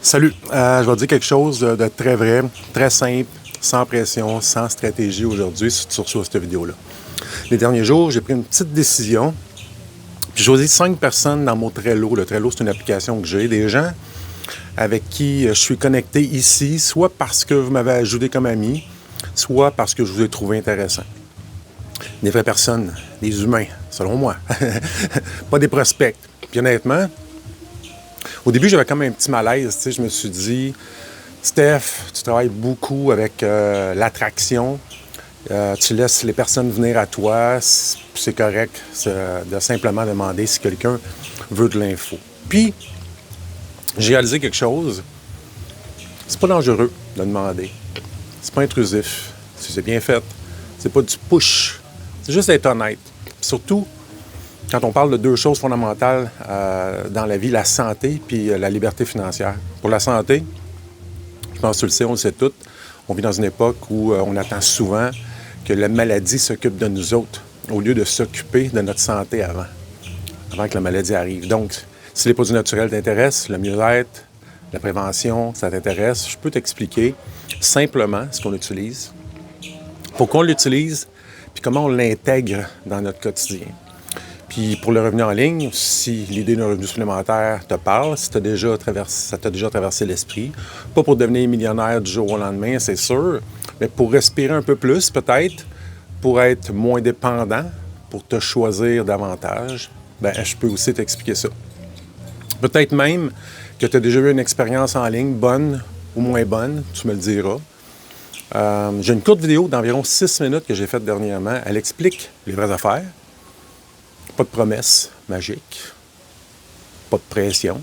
Salut, je vais te dire quelque chose de très vrai, très simple, sans pression, sans stratégie aujourd'hui si tu reçois cette vidéo-là. Les derniers jours, j'ai pris une petite décision. J'ai choisi 5 personnes dans mon Trello. Le Trello, c'est une application que j'ai. Des gens avec qui je suis connecté ici, soit parce que vous m'avez ajouté comme ami, soit parce que je vous ai trouvé intéressant. Des vraies personnes, des humains, selon moi. Pas des prospects. Puis honnêtement, au début, j'avais comme un petit malaise. Tu sais, je me suis dit, Steph, tu travailles beaucoup avec l'attraction. Tu laisses les personnes venir à toi. C'est correct de simplement demander si quelqu'un veut de l'info. Puis, j'ai réalisé quelque chose. C'est pas dangereux de demander. C'est pas intrusif. C'est bien fait. C'est pas du push. C'est juste être honnête. Surtout, quand on parle de deux choses fondamentales dans la vie, la santé puis la liberté financière. Pour la santé, je pense que tu le sais, on le sait tous, on vit dans une époque où on attend souvent que la maladie s'occupe de nous autres au lieu de s'occuper de notre santé avant que la maladie arrive. Donc, si les produits naturels t'intéressent, le mieux-être, la prévention, ça t'intéresse, je peux t'expliquer simplement ce qu'on utilise, pourquoi on l'utilise, puis comment on l'intègre dans notre quotidien. Puis pour le revenu en ligne, si l'idée d'un revenu supplémentaire te parle, si ça t'a déjà traversé l'esprit, pas pour devenir millionnaire du jour au lendemain, c'est sûr, mais pour respirer un peu plus peut-être, pour être moins dépendant, pour te choisir davantage, je peux aussi t'expliquer ça. Peut-être même que tu as déjà eu une expérience en ligne, bonne ou moins bonne, tu me le diras. J'ai une courte vidéo d'environ 6 minutes que j'ai faite dernièrement. Elle explique les vraies affaires. Pas de promesses magiques, pas de pression.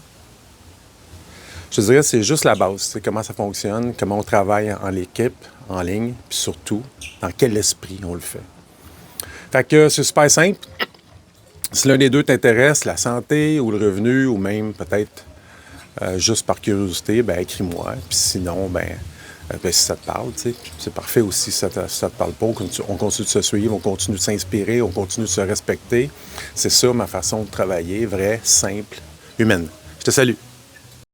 Je te dirais que c'est juste la base, c'est comment ça fonctionne, comment on travaille en équipe, en ligne, puis surtout, dans quel esprit on le fait. Fait que c'est super simple. Si l'un des deux t'intéresse, la santé ou le revenu, ou même peut-être juste par curiosité, écris-moi. Puis sinon, si ça te parle, tu sais, c'est parfait aussi. Si ça te parle pas, on continue de se suivre, on continue de s'inspirer, on continue de se respecter. C'est ça ma façon de travailler, vraie, simple, humaine. Je te salue.